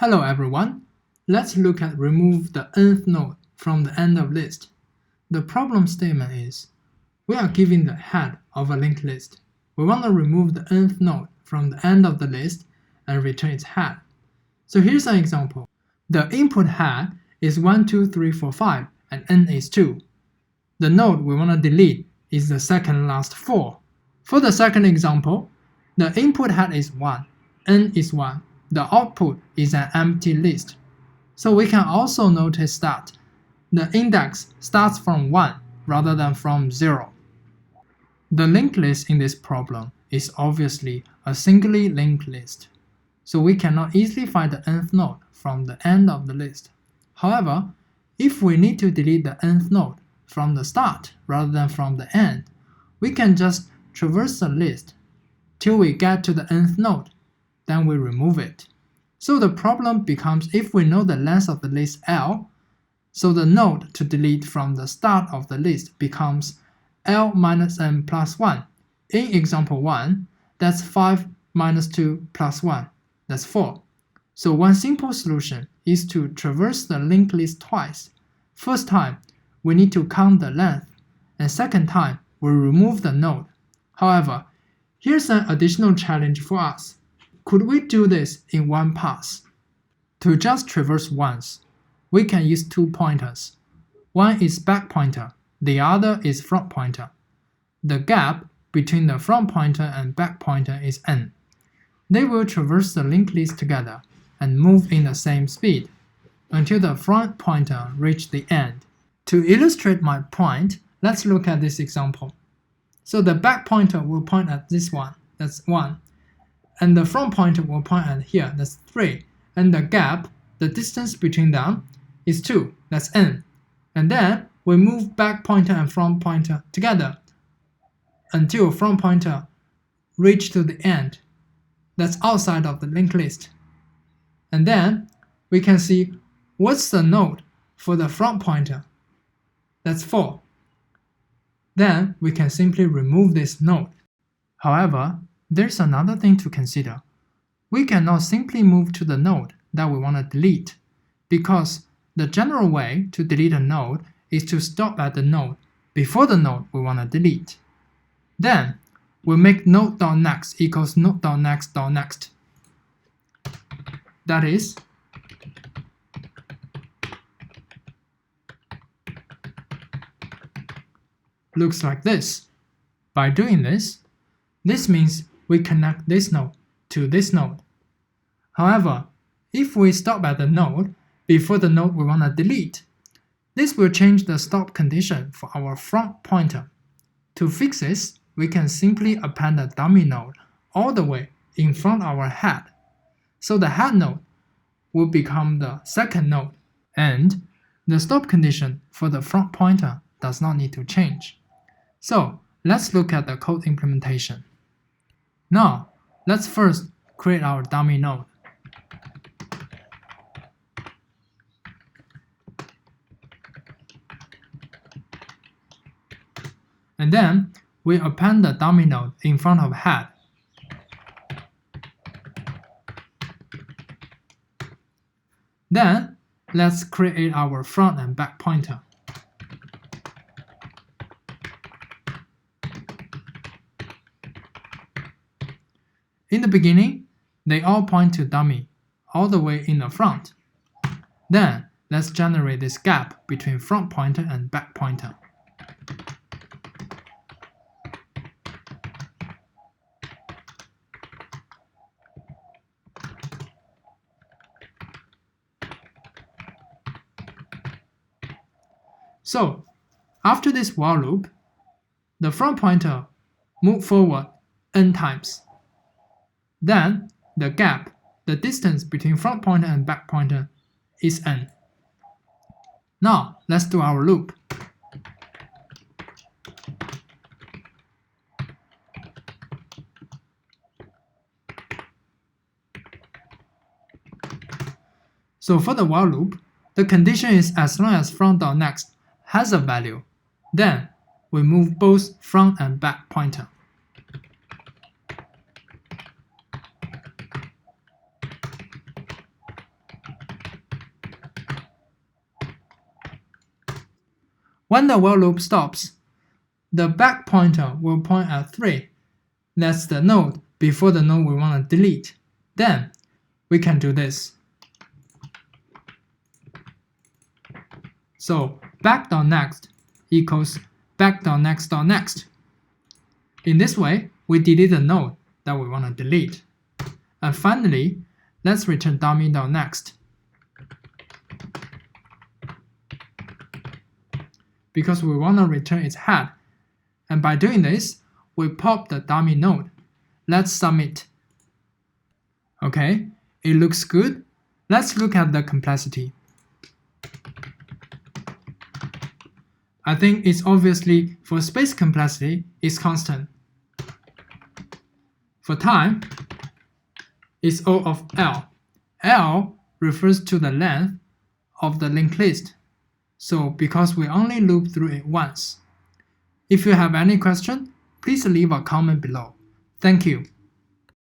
Hello everyone. Let's look at remove the nth node from the end of list. The problem statement is, we are given the head of a linked list. We want to remove the nth node from the end of the list and return its head. So here's an example. The input head is 1, 2, 3, 4, 5 and n is 2. The node we want to delete is the second last 4. For the second example, the input head is 1, n is 1. The output is an empty list. So we can also notice that the index starts from 1 rather than from 0. The linked list in this problem is obviously a singly linked list, so we cannot easily find the nth node from the end of the list. However, if we need to delete the nth node from the start rather than from the end, we can just traverse the list till we get to the nth node. Then we remove it. So the problem becomes, if we know the length of the list L, so the node to delete from the start of the list becomes L minus n plus 1. In example 1, that's 5 minus 2 plus 1, that's 4. So one simple solution is to traverse the linked list twice. First time, we need to count the length, and second time, we remove the node. However, here's an additional challenge for us. Could we do this in one pass? To just traverse once, we can use 2 pointers. One is back pointer, the other is front pointer. The gap between the front pointer and back pointer is n. They will traverse the linked list together and move in the same speed until the front pointer reaches the end. To illustrate my point, let's look at this example. So the back pointer will point at this one, that's 1. And the front pointer will point at here, that's 3. And the gap, the distance between them, is 2, that's n. And then we move back pointer and front pointer together until front pointer reach to the end, that's outside of the linked list. And then we can see what's the node for the front pointer, that's 4. Then we can simply remove this node. However, there's another thing to consider. We cannot simply move to the node that we want to delete, because the general way to delete a node is to stop at the node before the node we want to delete. Then we make node.next equals node.next.next. That is, looks like this. By doing this means we connect this node to this node. However, if we stop at the node before the node we want to delete, this will change the stop condition for our front pointer. To fix this, we can simply append a dummy node all the way in front of our head. So the head node will become the second node, and the stop condition for the front pointer does not need to change. So let's look at the code implementation. Now, let's first create our dummy node. And then we append the dummy node in front of head. Then let's create our front and back pointer. In the beginning, they all point to dummy, all the way in the front. Then, let's generate this gap between front pointer and back pointer. So, after this while loop, the front pointer moves forward n times. Then, the gap, the distance between front pointer and back pointer, is n. Now, let's do our loop. So for the while loop, the condition is as long as front.next has a value, then we move both front and back pointer. When the while loop stops, the back pointer will point at 3. That's the node before the node we want to delete. Then we can do this. So back.next equals back.next.next. In this way, we delete the node that we want to delete. And finally, let's return dummy.next. Because we want to return its head. And by doing this, we pop the dummy node. Let's submit. Okay, it looks good. Let's look at the complexity. I think it's obviously for space complexity, it's constant. For time, it's O of L. L refers to the length of the linked list. So because we only loop through it once. If you have any question, please leave a comment below. Thank you.